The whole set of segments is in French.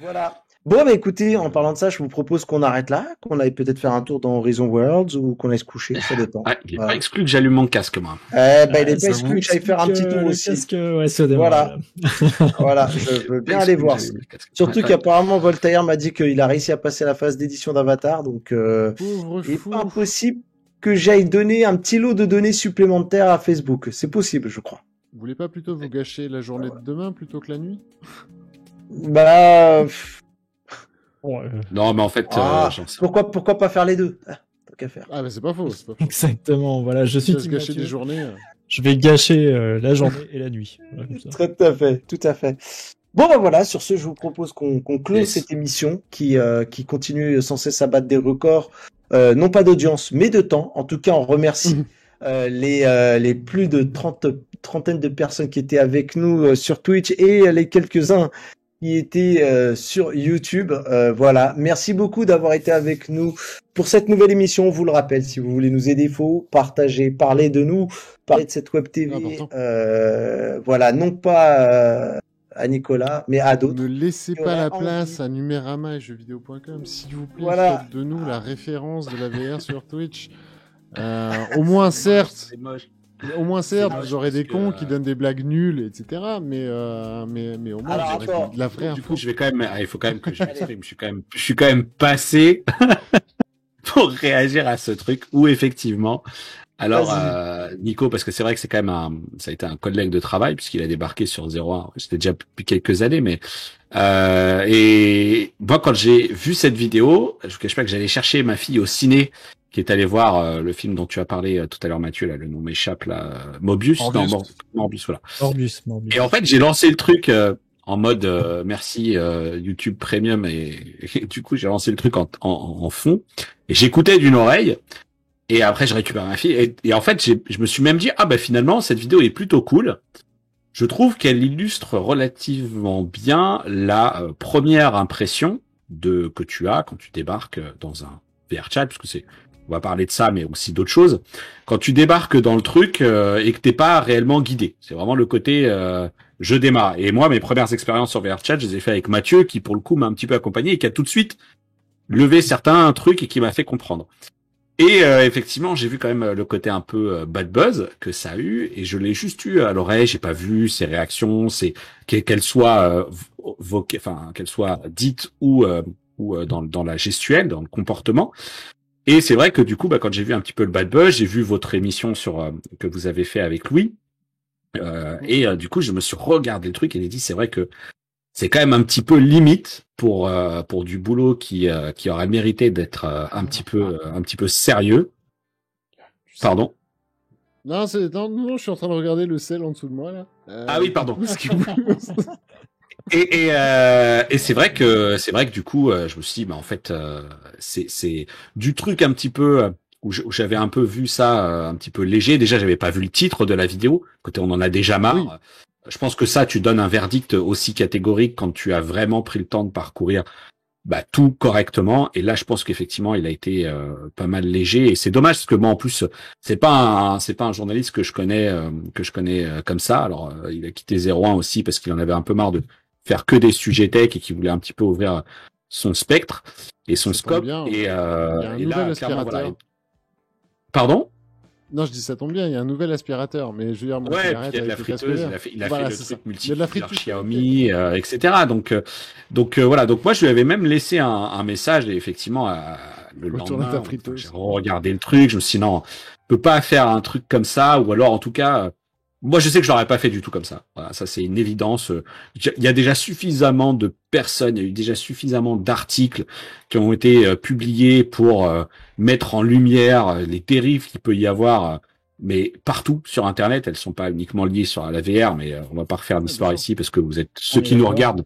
Voilà. Bon, bah écoutez, en parlant de ça, je vous propose qu'on arrête là, qu'on aille peut-être faire un tour dans Horizon Worlds ou qu'on aille se coucher, ça dépend. Ouais, il est pas Voilà. exclu que j'allume mon casque, moi. Il est pas Ça exclu vous que j'aille faire un explique petit tour le aussi. casque, ouais, se démarre, Voilà, là. voilà, je veux Pas bien aller exclu que voir. j'allume le casque. Surtout qu'apparemment Voltaire m'a dit qu'il a réussi à passer la phase d'édition d'Avatar, donc Pauvre il est fou. pas impossible que j'aille donner un petit lot de données supplémentaires à Facebook. C'est possible, je crois. Vous voulez pas plutôt vous gâcher la journée de demain plutôt que la nuit? Bah, Bon, Non, mais en fait, j'en sais. pourquoi pas faire les deux? Tant qu'à faire. Ah, mais c'est pas faux, c'est pas faux. exactement, voilà, je suis Ça se Team gâcher Mathieu. des journées. Je vais gâcher la journée et la nuit. Voilà, comme ça. Tout à fait, tout à fait. Bon, bah voilà, sur ce, je vous propose qu'on close Yes. cette émission qui continue sans cesse à battre des records, non pas d'audience, mais de temps. En tout cas, on remercie les plus de trentaine de personnes qui étaient avec nous sur Twitch et les quelques-uns qui étaient sur YouTube. Voilà, merci beaucoup d'avoir été avec nous pour cette nouvelle émission. On vous le rappelle, si vous voulez nous aider, il faut partager, parler de nous, parler de cette web TV. Important. Voilà, non pas à Nicolas, mais à d'autres. Ne laissez qui pas la auraient place envie. à Numérama et jeuxvideo.com. S'il vous plaît, Voilà. faites de nous la référence de la VR sur Twitch. Au moins, certes, C'est moche. vous aurez des parce cons que, qui donnent des blagues nulles, etc. Mais au moins, Alors, vous aurez attends. de la vraie Du info. coup, je vais quand même, il faut quand même que je m'exprime. Je suis quand même passé pour réagir à ce truc où effectivement. Alors, Nico, parce que c'est vrai que c'est quand même ça a été un collègue de travail puisqu'il a débarqué sur 01. C'était déjà depuis quelques années, mais et moi quand j'ai vu cette vidéo, je vous cache pas que j'allais chercher ma fille au ciné qui est allée voir le film dont tu as parlé tout à l'heure, Mathieu. Là, le nom m'échappe là, Mobius, Morbius. non, Morbius, voilà. Morbius. Et en fait, j'ai lancé le truc en mode merci YouTube Premium et du coup j'ai lancé le truc en fond et j'écoutais d'une oreille et après je récupère ma fille et en fait je me suis même dit finalement cette vidéo est plutôt cool. Je trouve qu'elle illustre relativement bien la première impression que tu as quand tu débarques dans un VR chat, parce que on va parler de ça, mais aussi d'autres choses. Quand tu débarques dans le truc et que t'es pas réellement guidé, c'est vraiment le côté je démarre. Et moi, mes premières expériences sur VR chat, je les ai fait avec Mathieu, qui pour le coup m'a un petit peu accompagné et qui a tout de suite levé certains trucs et qui m'a fait comprendre. Et effectivement, j'ai vu quand même le côté un peu bad buzz que ça a eu, et je l'ai juste eu à l'oreille. J'ai pas vu ses réactions, qu'elles soient qu'elles soient dites ou dans la gestuelle, dans le comportement. Et c'est vrai que du coup, quand j'ai vu un petit peu le bad buzz, j'ai vu votre émission que vous avez fait avec Louis, et du coup, je me suis regardé le truc et j'ai dit, c'est vrai que c'est quand même un petit peu limite pour du boulot qui aurait mérité d'être un petit peu sérieux. Pardon. Non, non, je suis en train de regarder le sel en dessous de moi là. Ah oui, pardon. Et c'est vrai que du coup, je me suis dit, en fait, c'est du truc un petit peu où j'avais un peu vu ça un petit peu léger. Déjà, j'avais pas vu le titre de la vidéo. Côté, on en a déjà marre. Oui. Je pense que ça, tu donnes un verdict aussi catégorique quand tu as vraiment pris le temps de parcourir tout correctement. Et là, je pense qu'effectivement, il a été pas mal léger. Et c'est dommage parce que moi, en plus, c'est pas un journaliste que je connais comme ça. Alors, il a quitté 01 aussi parce qu'il en avait un peu marre de faire que des sujets tech et qu'il voulait un petit peu ouvrir son spectre et son scope. Bien. Et, il y a un nouvel aspirateur. Voilà. Pardon? Non, je dis ça tombe bien, il y a un nouvel aspirateur, mais je veux dire, il y a de la friteuse, il a fait le truc multi Xiaomi, etc. Donc voilà. Donc moi, je lui avais même laissé un message et effectivement, le lendemain, j'ai regardé le truc, je me suis dit non, on peut pas faire un truc comme ça, ou alors en tout cas, moi je sais que je l'aurais pas fait du tout comme ça. Voilà, ça c'est une évidence. Il y a déjà suffisamment de personnes, il y a eu déjà suffisamment d'articles qui ont été publiés pour mettre en lumière les dérives qu'il peut y avoir, mais partout sur Internet. Elles sont pas uniquement liées sur la VR, mais on va pas refaire l'histoire ici parce que ceux qui nous regardent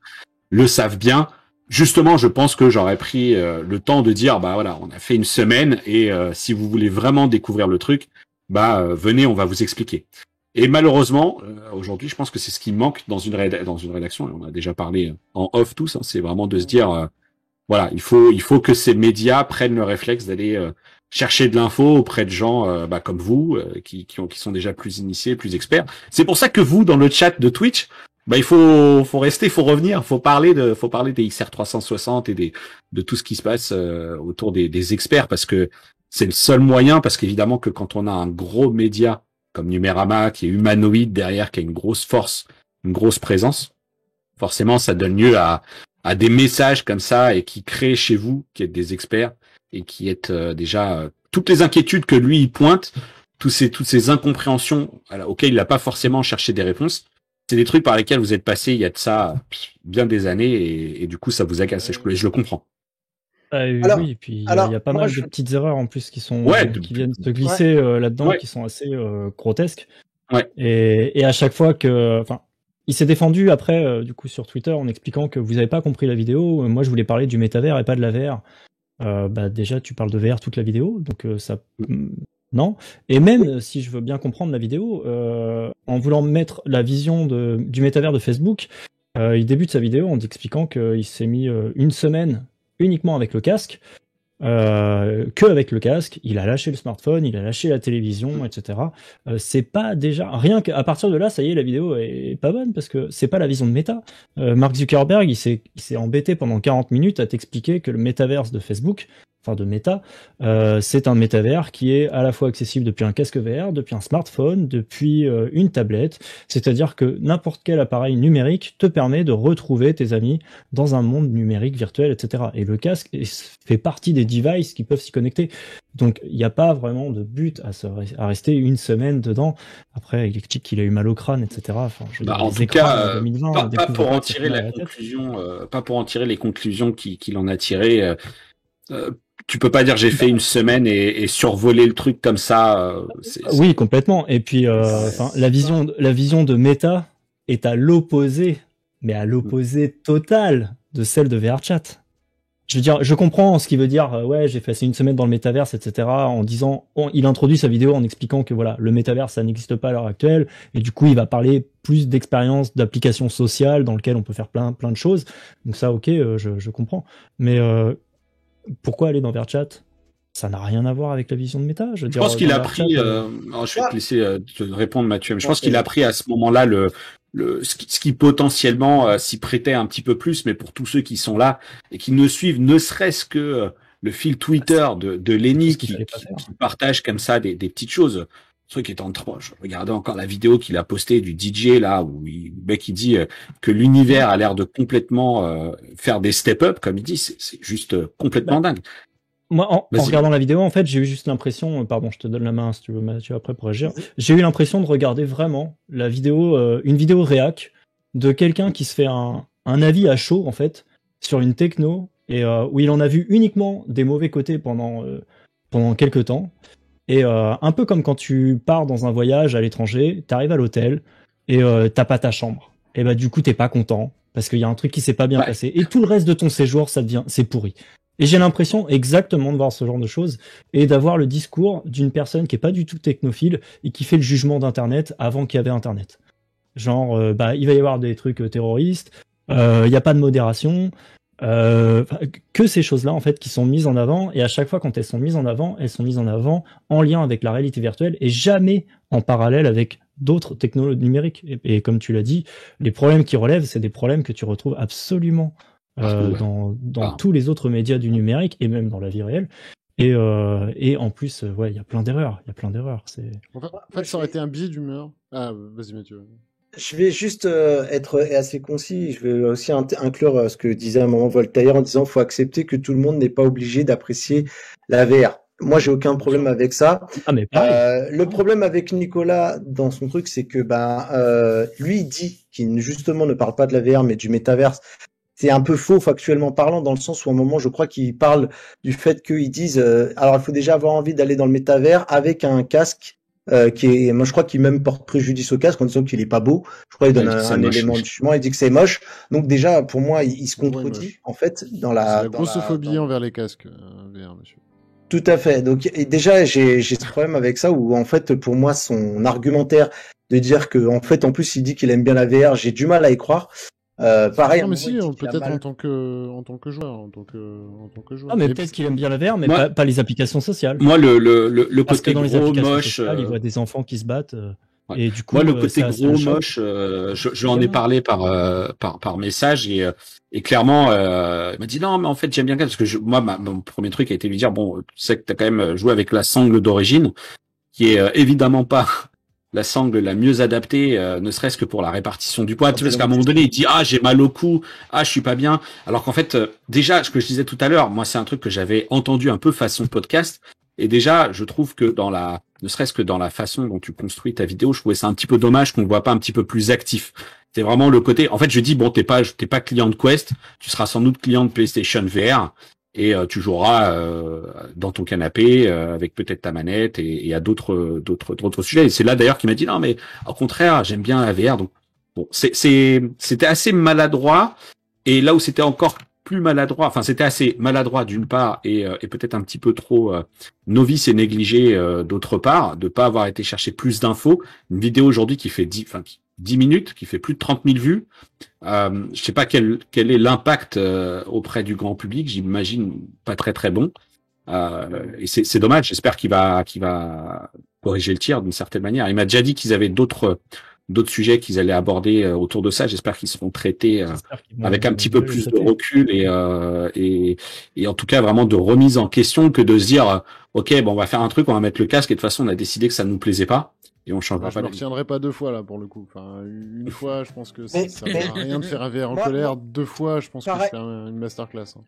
le savent bien. Justement, je pense que j'aurais pris le temps de dire, voilà, on a fait une semaine et si vous voulez vraiment découvrir le truc, venez, on va vous expliquer. Et malheureusement, aujourd'hui, je pense que c'est ce qui manque dans une rédaction. Et on a déjà parlé en off tous. C'est vraiment de se dire, voilà, il faut que ces médias prennent le réflexe d'aller chercher de l'info auprès de gens comme vous, qui sont déjà plus initiés, plus experts. C'est pour ça que vous, dans le chat de Twitch, Bah, faut rester, faut revenir, faut parler des XR 360 et de tout ce qui se passe autour des experts, parce que c'est le seul moyen, parce qu'évidemment que quand on a un gros média comme Numérama, qui est humanoïde derrière, qui a une grosse force, une grosse présence, forcément, ça donne lieu à des messages comme ça et qui créent chez vous, qui êtes des experts et qui êtes déjà toutes les inquiétudes que lui il pointe, toutes ces incompréhensions auxquelles il n'a pas forcément cherché des réponses. C'est des trucs par lesquels vous êtes passé il y a de ça bien des années et du coup ça vous agace. Je le comprends. Alors- oui, et puis il y alors, a pas moi, mal je- de petites erreurs en plus qui sont Ouais, qui viennent se glisser là-dedans, Ouais. qui sont assez grotesques. Ouais. Et à chaque fois que, enfin, il s'est défendu après du coup sur Twitter en expliquant que vous avez pas compris la vidéo. Moi, je voulais parler du métavers et pas de la VR. Bah déjà, tu parles de VR toute la vidéo, donc ça. Non. Et même si je veux bien comprendre la vidéo, en voulant mettre la vision du métavers de Facebook, il débute sa vidéo en expliquant qu'il s'est mis une semaine uniquement avec le casque, que avec le casque, il a lâché le smartphone, il a lâché la télévision, etc. C'est pas déjà rien qu'à partir de là, ça y est, la vidéo est pas bonne parce que c'est pas la vision de Meta. Mark Zuckerberg, il s'est embêté pendant 40 minutes à t'expliquer que le métaverse de Facebook, enfin de Meta, c'est un métavers qui est à la fois accessible depuis un casque VR, depuis un smartphone, depuis une tablette. C'est-à-dire que n'importe quel appareil numérique te permet de retrouver tes amis dans un monde numérique virtuel, etc. Et le casque fait partie des devices qui peuvent s'y connecter. Donc il n'y a pas vraiment de but à rester une semaine dedans. Après, il explique qu'il a eu mal au crâne, etc. Enfin, je veux dire, En les tout écrans, cas, en 2020, pas découvre pour en que c'est tirer mal à la la tête. conclusion, pas pour en tirer les conclusions qu'il en a tirées. Tu peux pas dire j'ai fait une semaine et survoler le truc comme ça. Oui, complètement. Et puis, enfin, la vision de Meta est à l'opposé, mais à l'opposé total de celle de VRChat. Je veux dire, je comprends ce qu'il veut dire. Ouais, j'ai passé une semaine dans le métaverse, etc. En disant, il introduit sa vidéo en expliquant que voilà, le métaverse, ça n'existe pas à l'heure actuelle, et du coup, il va parler plus d'expériences, d'applications sociales dans lesquelles on peut faire plein de choses. Donc ça, ok, je comprends. Mais pourquoi aller dans VRChat? Ça n'a rien à voir avec la vision de Meta. Je veux Je dire, pense qu'il dans a VRChat, pris. Alors, je vais te laisser te répondre, Mathieu. Mais je pense qu'il a pris à ce moment-là ce qui potentiellement s'y prêtait un petit peu plus, mais pour tous ceux qui sont là et qui ne suivent ne serait-ce que le fil Twitter de Lenny qui partage comme ça des petites choses. Ce truc est en train. Je regardais encore la vidéo qu'il a postée du DJ là où le mec il dit que l'univers a l'air de complètement faire des step-up, comme il dit. C'est juste complètement dingue. Moi, en regardant la vidéo, en fait, j'ai eu juste l'impression, pardon, je te donne la main si tu veux, Mathieu, après pour agir. J'ai eu l'impression de regarder vraiment la vidéo, une vidéo réac de quelqu'un qui se fait un avis à chaud, en fait, sur une techno, et où il en a vu uniquement des mauvais côtés pendant quelques temps. Et un peu comme quand tu pars dans un voyage à l'étranger, t'arrives à l'hôtel, et t'as pas ta chambre. Et bah, du coup, t'es pas content, parce qu'il y a un truc qui s'est pas bien passé. Et tout le reste de ton séjour, c'est pourri. Et j'ai l'impression exactement de voir ce genre de choses et d'avoir le discours d'une personne qui est pas du tout technophile et qui fait le jugement d'Internet avant qu'il y avait Internet. Genre, bah, il va y avoir des trucs terroristes, il n'y a pas de modération, que ces choses-là en fait qui sont mises en avant, et à chaque fois quand elles sont mises en avant en lien avec la réalité virtuelle et jamais en parallèle avec d'autres technologies numériques. Et comme tu l'as dit, les problèmes qui relèvent, c'est des problèmes que tu retrouves absolument dans tous les autres médias du numérique et même dans la vie réelle. Et en plus, ouais, il y a plein d'erreurs. En fait, ça aurait été un biais d'humeur. Ah, vas-y, Mathieu. Je vais juste être assez concis. Je vais aussi inclure ce que disait à un moment Voltaire en disant qu'il faut accepter que tout le monde n'est pas obligé d'apprécier la VR. Moi, j'ai aucun problème avec ça. Ah, mais le problème avec Nicolas dans son truc, c'est que lui il dit qu'il justement ne parle pas de la VR mais du métaverse. C'est un peu faux factuellement parlant, dans le sens où à un moment je crois qu'il parle du fait qu'ils disent alors il faut déjà avoir envie d'aller dans le métavers avec un casque moi je crois qu'il même porte préjudice au casque en disant qu'il est pas beau. Je crois qu'il donne un élément de jugement, il dit que c'est moche. Donc déjà pour moi il se contredit en fait dans la grossophobie envers les casques VR, monsieur. Tout à fait. Donc et déjà j'ai ce problème avec ça où en fait pour moi son argumentaire de dire que en fait en plus il dit qu'il aime bien la VR, j'ai du mal à y croire. Pareil. Non, mais si, peut-être en tant que joueur, Ah, mais peut-être qu'il aime bien la VR, mais pas les applications sociales. Moi, le Parce côté que dans les gros, applications moche, sociales, il voit des enfants qui se battent. Ouais. Et du coup, moi, le côté ça, c'est un gros choc. moche, je lui en ai parlé par message et clairement, il m'a dit non, mais en fait, j'aime bien parce que mon premier truc a été lui dire bon, tu sais que t'as quand même joué avec la sangle d'origine, qui est évidemment pas la sangle la mieux adaptée, ne serait-ce que pour la répartition du poids. Tu sais, parce qu'à un moment donné, il dit ah j'ai mal au cou, ah je suis pas bien. Alors qu'en fait, déjà, ce que je disais tout à l'heure, moi c'est un truc que j'avais entendu un peu façon podcast. Et déjà, je trouve que ne serait-ce que dans la façon dont tu construis ta vidéo, je trouvais ça un petit peu dommage qu'on ne voit pas un petit peu plus actif. C'est vraiment le côté. En fait, je dis bon, t'es pas client de Quest, tu seras sans doute client de PlayStation VR et tu joueras dans ton canapé avec peut-être ta manette et à d'autres sujets. Et c'est là d'ailleurs qu'il m'a dit non, mais au contraire, j'aime bien la VR. Donc bon, c'était assez maladroit. Et là où c'était encore plus maladroit, enfin c'était assez maladroit d'une part et peut-être un petit peu trop novice et négligé d'autre part, de pas avoir été chercher plus d'infos. Une vidéo aujourd'hui qui fait 10 minutes, qui fait plus de 30 000 vues. Je sais pas quel est l'impact auprès du grand public, j'imagine pas très très bon. Et c'est dommage, j'espère qu'il va corriger le tir d'une certaine manière. Il m'a déjà dit qu'ils avaient d'autres sujets qu'ils allaient aborder autour de ça. J'espère qu'ils seront traités avec un petit peu plus de recul et en tout cas vraiment de remise en question que de se dire ok bon on va faire un truc, on va mettre le casque et de toute façon on a décidé que ça nous plaisait pas et on changera pas. Je ne retiendrai pas 2 fois là pour le coup. Enfin, une fois, je pense que ça sert à rien de faire un VR en colère. 2 fois, je pense que c'est une masterclass. Hein.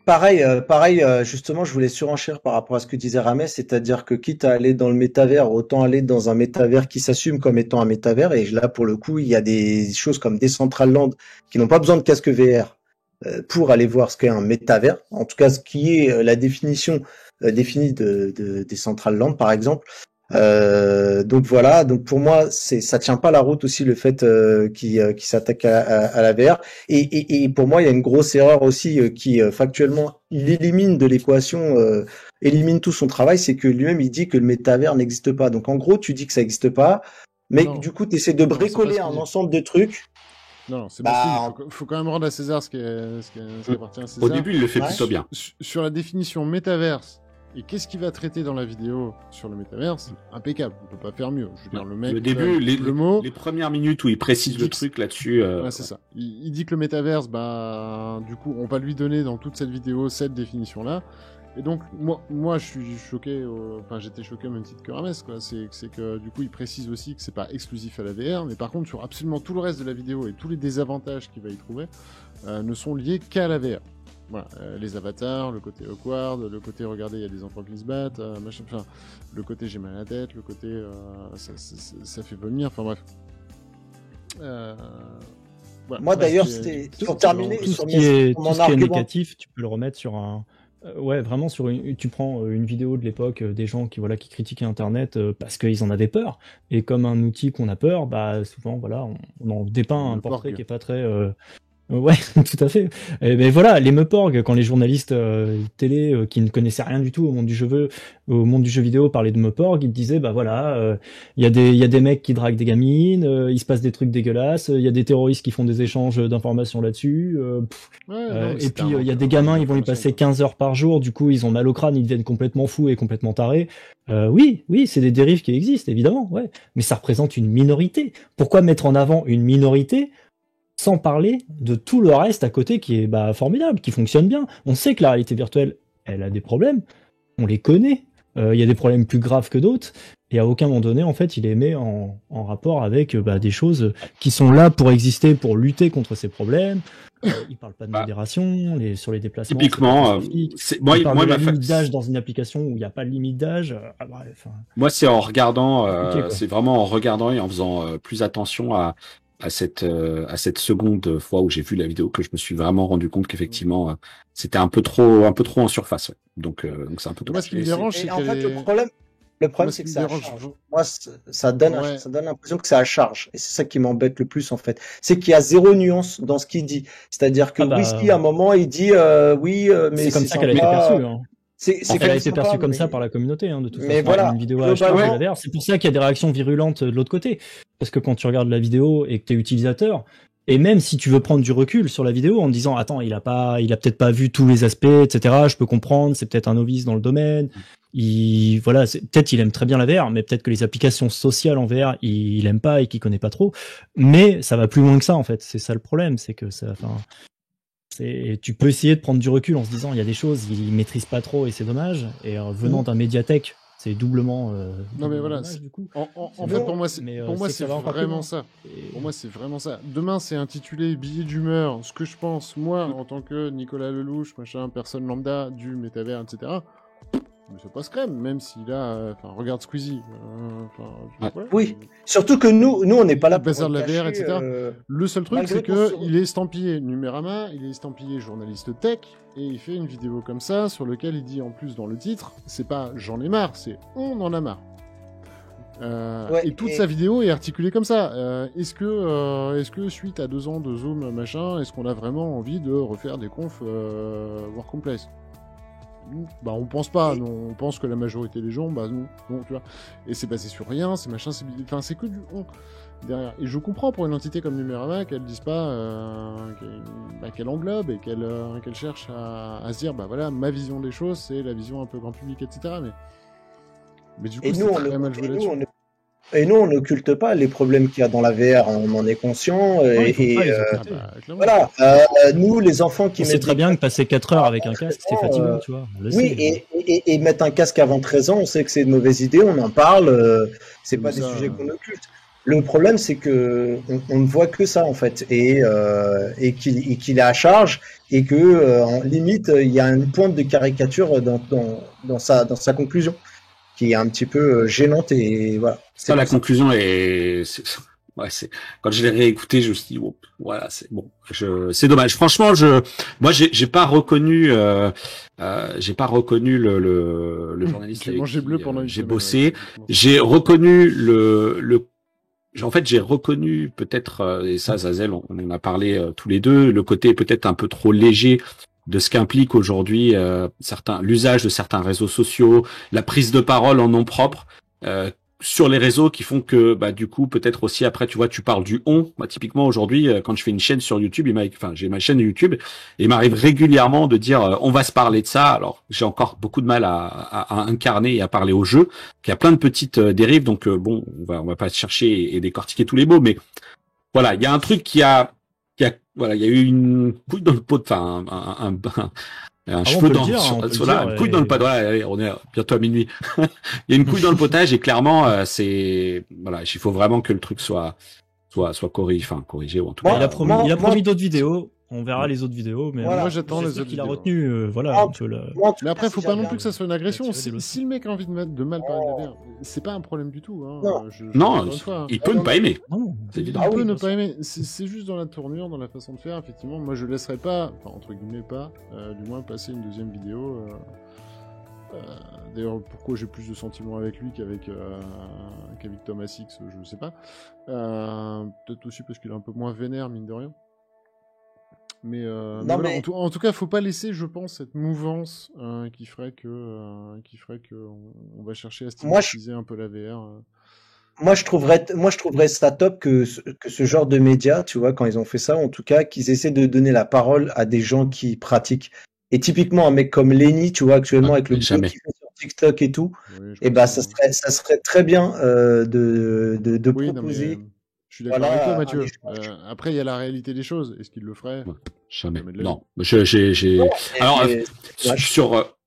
Pareil, justement, je voulais surenchérir par rapport à ce que disait Ramès, c'est-à-dire que quitte à aller dans le métavers, autant aller dans un métavers qui s'assume comme étant un métavers. Et là, pour le coup, il y a des choses comme Decentraland qui n'ont pas besoin de casque VR pour aller voir ce qu'est un métavers. En tout cas, ce qui est la définition définie de Decentraland, par exemple. Donc voilà, donc pour moi ça tient pas la route aussi le fait qui s'attaque à la VR et pour moi il y a une grosse erreur aussi qui factuellement il élimine de l'équation élimine tout son travail, c'est que lui-même il dit que le métavers n'existe pas. Donc en gros tu dis que ça n'existe pas, mais non. Du coup tu essaies de bricoler un ensemble de trucs. Non, c'est possible. Faut quand même rendre à César ce qui appartient à César. Au début il le fait plutôt bien. Sur la définition métaverse. Et qu'est-ce qu'il va traiter dans la vidéo sur le métaverse? Impeccable, on peut pas faire mieux. Je veux dire, le mec, le début, les premières minutes où il précise le truc là-dessus. Ouais, c'est ça. Il dit que le métaverse, du coup, on va lui donner dans toute cette vidéo cette définition-là. Et donc, moi, je suis choqué. J'étais choqué au même titre que Rames, quoi. C'est que du coup, il précise aussi que c'est pas exclusif à la VR, mais par contre, sur absolument tout le reste de la vidéo et tous les désavantages qu'il va y trouver, ne sont liés qu'à la VR. Voilà, les avatars, le côté awkward, le côté regardez il y a des enfants qui se battent, le côté j'ai mal à la tête, le côté ça fait vomir, enfin bref. Voilà. Moi d'ailleurs c'était pour terminer tout ce qui est négatif, tu peux le remettre sur un vraiment sur tu prends une vidéo de l'époque des gens qui critiquaient Internet parce qu'ils en avaient peur et comme un outil qu'on a peur, souvent on en dépeint un portrait qui est pas très ouais, tout à fait. Mais voilà, les Meuporg, quand les journalistes télé qui ne connaissaient rien du tout au monde du jeu vidéo parlaient de Meuporg, ils disaient il y a des mecs qui draguent des gamines, il se passe des trucs dégueulasses, il y a des terroristes qui font des échanges d'informations là-dessus. Et puis il y a des gamins, ils vont y passer 15 heures par jour, du coup ils ont mal au crâne, ils deviennent complètement fous et complètement tarés. Oui, c'est des dérives qui existent évidemment, ouais, mais ça représente une minorité. Pourquoi mettre en avant une minorité sans parler de tout le reste à côté qui est formidable, qui fonctionne bien. On sait que la réalité virtuelle, elle a des problèmes, on les connaît, il y a des problèmes plus graves que d'autres, et à aucun moment donné, en fait, il les met en rapport avec des choses qui sont là pour exister, pour lutter contre ces problèmes. Il parle pas de modération, sur les déplacements. Typiquement, il parle de la limite d'âge dans une application où il n'y a pas de limite d'âge. Bref. Moi, c'est en regardant, c'est vraiment en regardant et en faisant plus attention à cette seconde fois où j'ai vu la vidéo que je me suis vraiment rendu compte qu'effectivement c'était un peu trop en surface. Ouais. Donc c'est un peu dommage. Ce qui me dérange, c'est en fait le problème c'est que ça charge. Moi ça donne l'impression que c'est à charge et c'est ça qui m'embête le plus en fait. C'est qu'il y a zéro nuance dans ce qu'il dit. C'est-à-dire que Whisky à un moment il dit mais c'est comme ça qu'elle a été perçue. Hein. Elle a été perçue comme ça par la communauté, de toute façon. Voilà. Une vidéo à charge, c'est pour ça qu'il y a des réactions virulentes de l'autre côté. Parce que quand tu regardes la vidéo et que t'es utilisateur, Et même si tu veux prendre du recul sur la vidéo en te disant attends, il a peut-être pas vu tous les aspects, etc. Je peux comprendre, c'est peut-être un novice dans le domaine. Peut-être il aime très bien la VR, mais peut-être que les applications sociales en VR, il aime pas et qu'il connaît pas trop. Mais ça va plus loin que ça en fait. C'est ça le problème, c'est que tu peux essayer de prendre du recul en se disant il y a des choses il maîtrise pas trop et c'est dommage. Et venant d'un médiathèque, c'est doublement. Non mais voilà. dommage, du coup. En fait, pour moi, c'est vraiment ça. Pour moi, c'est vraiment ça. Demain, c'est intitulé Billet d'humeur. Ce que je pense, moi, en tant que Nicolas Lelouch, machin, personne lambda du métavers, etc. Mais ça passe crème, même s'il a. Enfin, regarde Squeezie. Voilà. Oui, surtout que nous, on n'est pas là pour. Bazar de la VR, etc. Le seul truc, c'est qu'il est estampillé Numérama, il est estampillé journaliste tech, et il fait une vidéo comme ça, sur lequel il dit en plus dans le titre, c'est pas j'en ai marre, c'est on en a marre. Et toute sa vidéo est articulée comme ça. Est-ce que suite à 2 ans de Zoom machin, est-ce qu'on a vraiment envie de refaire des confs Workplace? Bah on pense pas, non, on pense que la majorité des gens, bah non, tu vois. Et c'est basé sur rien, c'est machin, c'est que du on derrière. Et je comprends pour une entité comme Numérama qu'elle dise pas, qu'elle englobe et qu'elle cherche à se dire, bah voilà, ma vision des choses, c'est la vision un peu grand public, etc. Mais du coup, c'est très mal joué là-dessus. Et nous, on n'occulte pas les problèmes qu'il y a dans la VR, on en est conscient. Voilà, nous, les enfants qui mettent. C'est très bien que passer 4 heures avec un casque, c'est fatigant, tu vois. Et mettre un casque avant 13 ans, on sait que c'est une mauvaise idée, on en parle, c'est pas des sujets qu'on occulte. Le problème, c'est que on ne voit que ça, en fait, et qu'il est à charge, et que, en limite, il y a une pointe de caricature dans sa conclusion, qui est un petit peu gênante, et voilà. Ça, la conclusion est, quand je l'ai réécouté, je me suis dit, oh, voilà, c'est bon, c'est dommage. Franchement, moi, j'ai pas reconnu le journaliste avec qui j'ai bossé. J'ai reconnu en fait, j'ai reconnu peut-être, et ça, Zazel, on en a parlé tous les deux, le côté peut-être un peu trop léger de ce qu'implique aujourd'hui l'usage de certains réseaux sociaux, la prise de parole en nom propre sur les réseaux qui font que bah du coup peut-être aussi après tu vois tu parles du on. Bah, typiquement aujourd'hui quand je fais une chaîne sur YouTube, j'ai ma chaîne YouTube et il m'arrive régulièrement de dire on va se parler de ça. Alors j'ai encore beaucoup de mal à incarner et à parler au jeu. Il y a plein de petites dérives donc bon on va pas chercher et décortiquer tous les mots mais voilà il y a un truc voilà, il y a eu une couille dans le pot, enfin un cheveu dans une couille dans le pot. Voilà, on est bientôt à minuit. Il y a une couille dans le potage et clairement il faut vraiment que le truc soit corrigé ou en tout cas. Il a promis d'autres vidéos. On verra les autres vidéos, mais moi j'attends les autres. Il a retenu, Mais après, faut pas non plus que ça soit une agression. Si le mec a envie de mal parler de la VR, c'est pas un problème du tout. Hein. Il peut ne pas aimer. C'est évident. Il peut ne pas aimer. C'est juste dans la tournure, dans la façon de faire. Effectivement, moi je laisserai pas, entre guillemets pas, du moins passer une deuxième vidéo. D'ailleurs, pourquoi j'ai plus de sentiments avec lui qu'avec Thomas X, je sais pas. Peut-être aussi parce qu'il est un peu moins vénère, mine de rien. Mais en tout cas, faut pas laisser, je pense, cette mouvance qui ferait que on va chercher à stigmatiser un peu la VR. Moi, je trouverais ça top que ce genre de médias, tu vois, quand ils ont fait ça, en tout cas, qu'ils essaient de donner la parole à des gens qui pratiquent. Et typiquement, un mec comme Lenny, tu vois, actuellement, avec le boulot qu'il fait sur TikTok et tout, et bah, ça serait très bien de proposer. Je suis d'accord avec toi, Mathieu. Après, il y a la réalité des choses. Est-ce qu'il le ferait? Jamais. Non. Alors,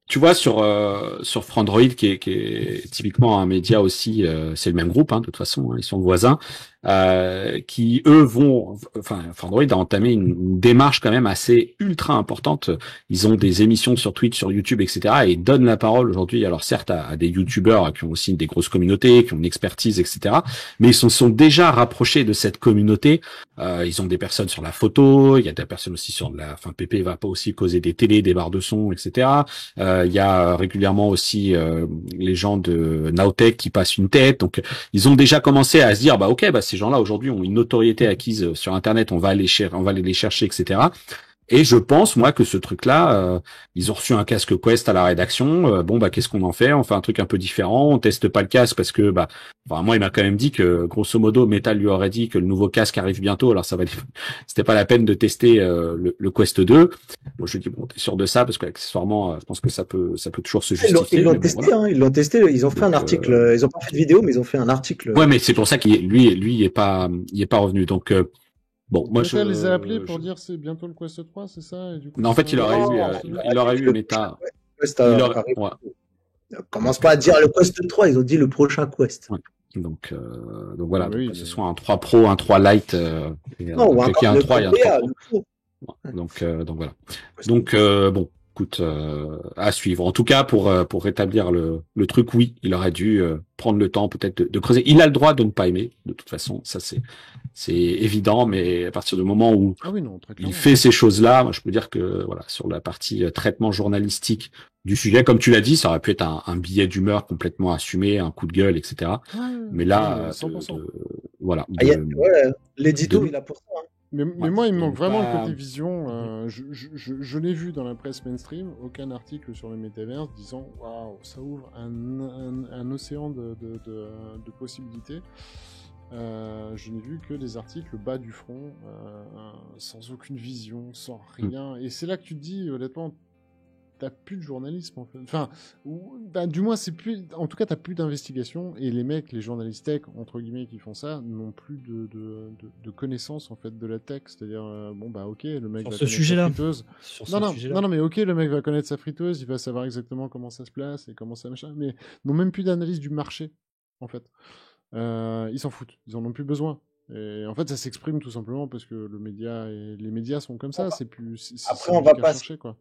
tu vois, sur Frandroid, qui est typiquement un média aussi, c'est le même groupe, hein, de toute façon, hein, ils sont voisins, qui eux Frandroid a entamé une démarche quand même assez ultra importante. Ils ont des émissions sur Twitch, sur YouTube, etc. et ils donnent la parole aujourd'hui, alors certes à des youtubeurs qui ont aussi des grosses communautés, qui ont une expertise, etc. mais ils se sont déjà rapprochés de cette communauté. Ils ont des personnes sur la photo, il y a des personnes aussi sur PP va pas aussi causer des télés, des barres de son, etc. Il y a régulièrement aussi les gens de Nowtech qui passent une tête. Donc ils ont déjà commencé à se dire ces gens-là aujourd'hui ont une notoriété acquise sur Internet, on va aller les chercher, etc. Et je pense, moi, que ce truc-là, ils ont reçu un casque Quest à la rédaction. Bon, bah, qu'est-ce qu'on en fait? On fait un truc un peu différent. On teste pas le casque parce que, bah, enfin, moi, il m'a quand même dit que, grosso modo, Metal lui aurait dit que le nouveau casque arrive bientôt. Alors, c'était pas la peine de tester le Quest 2. Bon, je lui dis, bon, t'es sûr de ça? Parce qu'accessoirement, je pense que ça peut toujours se justifier. Ils l'ont bon, testé, voilà. hein, ils l'ont testé. Ils ont fait un article. Ils ont pas fait de vidéo, mais ils ont fait un article. Ouais, mais c'est pour ça lui, il est pas revenu. Donc, bon, moi, Meta les a appelés pour dire c'est bientôt le Quest 3, c'est ça? Et du coup, non, en fait, il aurait eu Meta. Ouais. Commence pas à dire le Quest 3, ils ont dit le prochain Quest. Ouais. Donc voilà, Ah oui, donc, que ce soit un 3 Pro, un 3 Lite, Non, ou un 3 et un 3 Pro. Donc voilà. Donc bon, écoute, à suivre. En tout cas, pour rétablir le truc, oui, il aurait dû prendre le temps peut-être de creuser. Il a le droit de ne pas aimer, de toute façon, ça c'est évident, mais à partir du moment où il fait ces choses-là, moi je peux dire que voilà, sur la partie traitement journalistique du sujet, comme tu l'as dit, ça aurait pu être un billet d'humeur complètement assumé, un coup de gueule, etc. Mais là, 100%. Voilà. L'édito, il a pour ça. Hein. Mais moi, il me manque vraiment le côté vision. Je l'ai vu dans la presse mainstream, aucun article sur le métaverse disant « Waouh, ça ouvre un océan de possibilités ». Je n'ai vu que des articles bas du front, sans aucune vision, sans rien. Et c'est là que tu te dis, honnêtement, t'as plus de journalisme en fait. Enfin, du moins c'est plus. En tout cas, t'as plus d'investigation et les mecs, les journalistes tech entre guillemets qui font ça, n'ont plus de connaissances en fait de la tech. C'est-à-dire bon bah ok, le mec sur va ce connaître sujet-là. sa friteuse. Non mais ok, le mec va connaître sa friteuse, il va savoir exactement comment ça se place et comment ça machin, mais n'ont même plus d'analyse du marché en fait. Ils s'en foutent, ils en ont plus besoin. Et en fait, ça s'exprime tout simplement parce que les médias sont comme ça. C'est plus. Après, on va pas chercher quoi.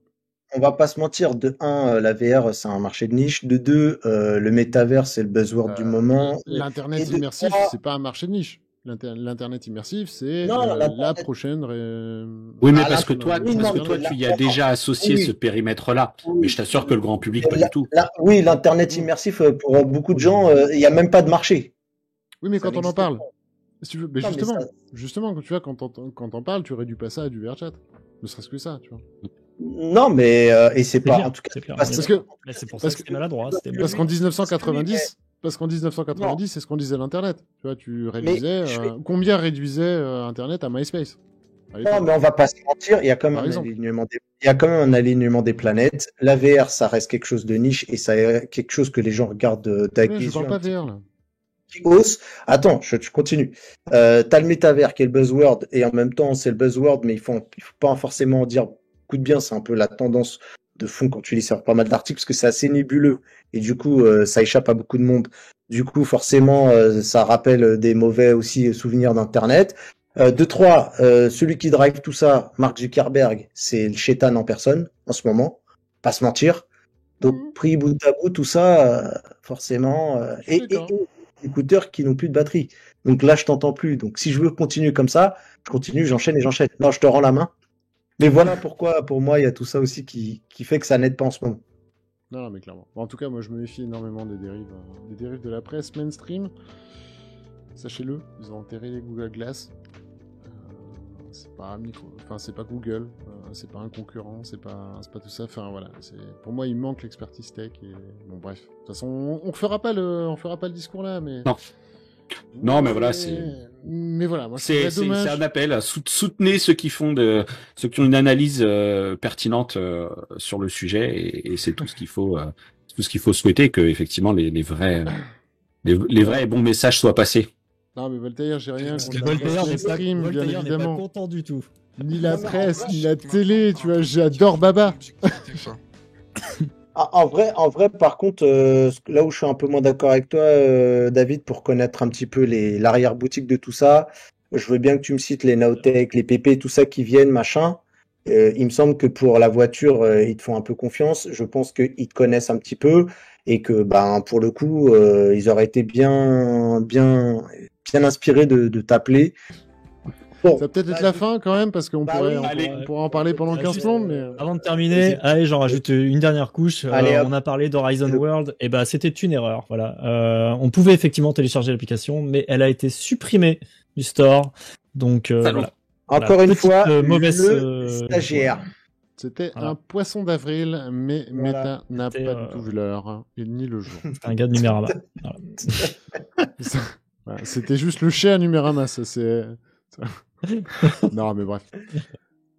On va pas se mentir, de 1, la VR, c'est un marché de niche. De 2, le métavers, c'est le buzzword du moment. L'Internet immersif, c'est pas un marché de niche. L'Internet immersif, c'est la prochaine... Oui, mais parce que toi, tu y as déjà associé ce périmètre-là. Mais je t'assure que le grand public, pas du tout. Oui, l'Internet immersif, pour beaucoup de gens, il n'y a même pas de marché. Oui, mais quand on en parle... Si tu veux, mais justement, tu vois, quand t'en parles, tu réduis pas ça à du VRChat. Ne serait-ce que ça, tu vois. Non, mais et c'est pas bien, en tout cas c'est pour ça que c'était maladroit. Parce qu'en 1990, c'est ce qu'on disait l'Internet. Tu vois, tu réduisais combien réduisait Internet à MySpace? Non, mais on va pas se mentir, il y a quand même un alignement des planètes. La VR, ça reste quelque chose de niche et ça quelque chose que les gens regardent avec les yeux. Je parle pas VR là. Qui hausse. Attends, je continue. T'as le métavers qui est le buzzword et en même temps c'est le buzzword, mais il faut pas forcément en dire beaucoup de bien. C'est un peu la tendance de fond quand tu lis sur pas mal d'articles parce que c'est assez nébuleux et du coup ça échappe à beaucoup de monde. Du coup forcément ça rappelle des mauvais aussi souvenirs d'internet. 3, celui qui drive tout ça, Mark Zuckerberg, c'est le chétan en personne en ce moment. Pas se mentir. Donc pris bout à bout tout ça forcément et écouteurs qui n'ont plus de batterie. Donc là, je t'entends plus. Donc si je veux continuer comme ça, je continue, j'enchaîne. Non, je te rends la main. Mais voilà pourquoi, pour moi, il y a tout ça aussi qui fait que ça n'aide pas en ce moment. Non, mais clairement. Bon, en tout cas, moi, je me méfie énormément des dérives de la presse mainstream. Sachez-le, ils ont enterré les Google Glass. C'est pas c'est pas Google, c'est pas un concurrent, c'est pas tout ça. Enfin voilà, pour moi il manque l'expertise tech et bon bref. De toute façon, on fera pas le discours là, mais non, mais voilà, mais voilà, moi c'est un appel. Soutenez ceux qui ont une analyse pertinente sur le sujet et c'est tout ce qu'il faut souhaiter que effectivement les vrais et bons messages soient passés. Non, mais Voltaire, j'ai rien contre Voltaire stream, bien évidemment. Pas content du tout. Ni la presse, ni la télé, tu vois, j'adore Baba. En vrai, par contre, là où je suis un peu moins d'accord avec toi, David, pour connaître un petit peu l'arrière-boutique de tout ça, je veux bien que tu me cites les Naotech, les PP, tout ça qui viennent, machin. Il me semble que pour la voiture, ils te font un peu confiance. Je pense qu'ils te connaissent un petit peu et que, pour le coup, ils auraient été bien inspirés de t'appeler. Bon, ça va peut-être être la fin quand même parce qu'on pourrait en parler pendant 15 plombes. Mais... Avant de terminer, allez, j'en rajoute une dernière couche. On a parlé d'Horizon World, et c'était une erreur. Voilà, on pouvait effectivement télécharger l'application, mais elle a été supprimée du store. Donc voilà. Encore une fois, mauvaise le stagiaire. C'était un poisson d'avril, mais Meta n'a pas du tout vu l'heure, hein, et ni le jour. C'est un gars de Numérama. Voilà, c'était juste le chien à Numérama, ça c'est... Non, mais bref.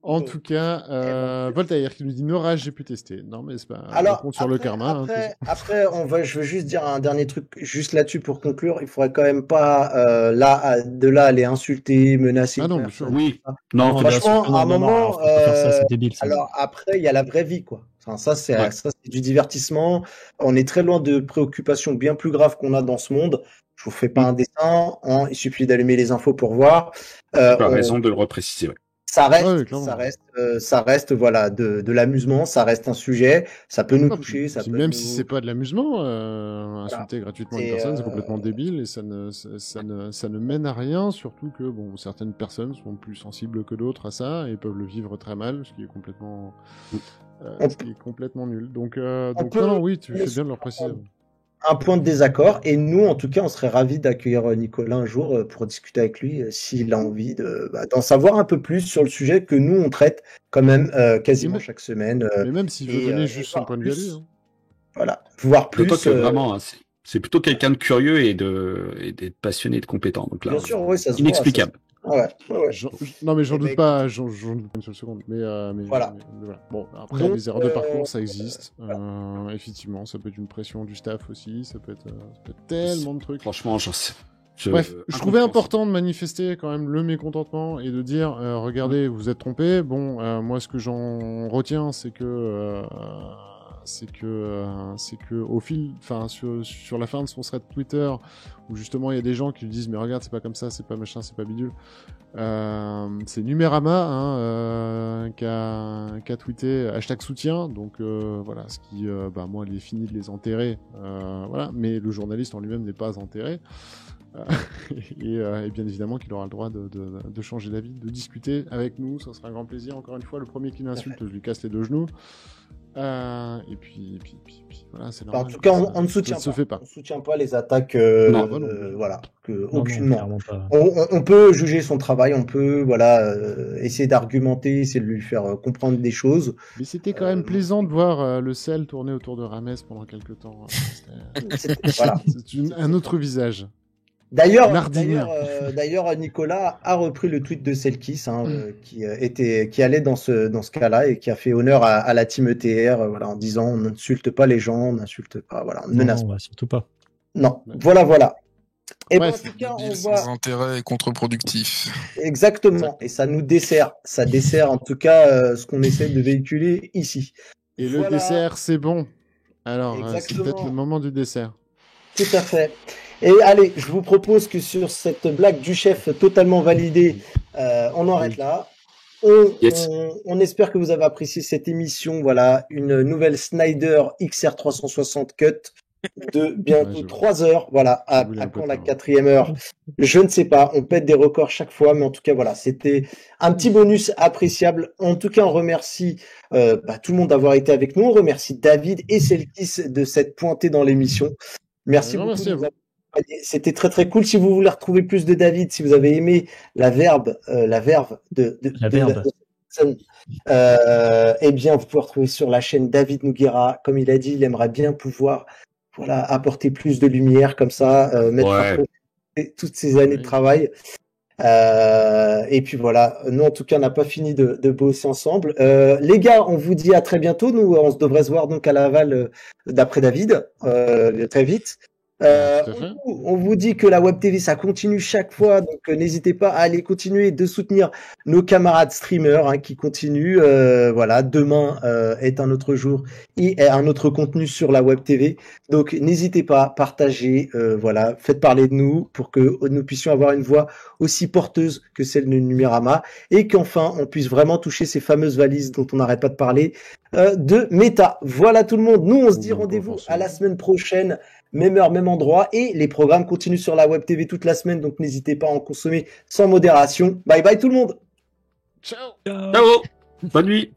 En tout cas, Voltaire qui nous dit Nora, j'ai pu tester. Non, mais c'est pas. Alors, on compte sur le karma. Après, je veux juste dire un dernier truc, juste là-dessus pour conclure. Il faudrait quand même pas de là aller insulter, menacer. Ah non, bien sûr. Oui. Non, franchement, à un moment. C'est débile. Ça. Alors après, il y a la vraie vie, quoi. Enfin, ça, c'est du divertissement. On est très loin de préoccupations bien plus graves qu'on a dans ce monde. Je vous fais pas un dessin. Hein, il suffit d'allumer les infos pour voir. Tu as raison de le repréciser. Ouais. Ça reste voilà de l'amusement, ça reste un sujet, ça peut nous toucher, même si c'est pas de l'amusement, insulter gratuitement une personne, c'est complètement débile et ça ne mène à rien, surtout que bon, certaines personnes sont plus sensibles que d'autres à ça et peuvent le vivre très mal, ce qui est complètement nul. Donc non, oui, tu fais bien de leur préciser. Un point de désaccord, et nous, en tout cas, on serait ravis d'accueillir Nicolas un jour pour discuter avec lui, s'il a envie d'en savoir un peu plus sur le sujet que nous, on traite quand même quasiment chaque semaine. Mais même s'il veut donner juste son point de vue à lui. Hein. Voilà, voir plus. Que vraiment, c'est plutôt quelqu'un de curieux et d'être passionné, de compétent. Donc là, bien sûr, oui, ça se inexplicable. Ouais. Non, mais j'en doute pas, j'en doute pas une seule seconde. Mais voilà. Bon, après, les erreurs de parcours, ça existe. Effectivement, ça peut être une pression du staff aussi, ça peut être tellement de trucs. Franchement, j'en sais. Bref, je trouvais important de manifester quand même le mécontentement et de dire, regardez, vous êtes trompés. Bon, moi, ce que j'en retiens, c'est que au fil, enfin sur la fin de son thread Twitter, où justement il y a des gens qui lui disent mais regarde c'est pas comme ça, c'est pas machin, c'est pas bidule. C'est Numérama qui a tweeté #soutien, donc voilà, ce qui moi il est fini de les enterrer, voilà, mais le journaliste en lui-même n'est pas enterré. Et bien évidemment qu'il aura le droit de changer d'avis, de discuter avec nous, ça sera un grand plaisir. Encore une fois, le premier qui l'insulte, je lui casse les deux genoux. Et puis voilà, c'est normal. En tout cas, on ne soutient pas. On soutient pas les attaques. Voilà, aucunement. On peut juger son travail, on peut essayer d'argumenter, essayer de lui faire comprendre des choses. Mais c'était quand même plaisant de voir le sel tourner autour de Rames pendant quelques temps. Voilà, c'est un autre visage. D'ailleurs, Nicolas a repris le tweet de Selkis, qui allait dans ce cas-là et qui a fait honneur à la team ETR, en disant on n'insulte pas les gens, on n'insulte pas, on menace. Non, surtout pas. Non, voilà. Et en tout cas, on voit sans intérêt et contre-productif. Exactement, et ça nous dessert. Ça dessert en tout cas ce qu'on essaie de véhiculer ici. Et le dessert, c'est bon. Alors, c'est peut-être le moment du dessert. Tout à fait. Et allez, je vous propose que sur cette blague du chef totalement validée, on arrête là. On espère que vous avez apprécié cette émission. Voilà, une nouvelle Snyder XR360 Cut de bientôt 3 heures. Voilà, à quand la 4e heure? Je ne sais pas, on pète des records chaque fois, mais en tout cas, voilà, c'était un petit bonus appréciable. En tout cas, on remercie tout le monde d'avoir été avec nous. On remercie David et Selkis de s'être pointés dans l'émission. Merci beaucoup. Merci à vous. C'était très très cool. Si vous voulez retrouver plus de David, si vous avez aimé la verve de eh bien vous pouvez retrouver sur la chaîne David Noguera. Comme il a dit, il aimerait bien pouvoir apporter plus de lumière comme ça, mettre toutes ces années de travail. Et puis voilà, nous en tout cas on n'a pas fini de bosser ensemble. Les gars, on vous dit à très bientôt. Nous on se devrait se voir donc à Laval d'après David très vite. On vous dit que la Web TV ça continue chaque fois, donc n'hésitez pas à aller continuer de soutenir nos camarades streamers qui continuent. Demain est un autre jour et un autre contenu sur la Web TV, donc n'hésitez pas, partagez, faites parler de nous pour que nous puissions avoir une voix aussi porteuse que celle de Numérama et qu'enfin on puisse vraiment toucher ces fameuses valises dont on n'arrête pas de parler de Meta. Voilà tout le monde, nous on se dit rendez-vous à la semaine prochaine. Même heure, même endroit, et les programmes continuent sur la Web TV toute la semaine, donc n'hésitez pas à en consommer sans modération. Bye bye tout le monde. Ciao. Ciao. Bonne nuit.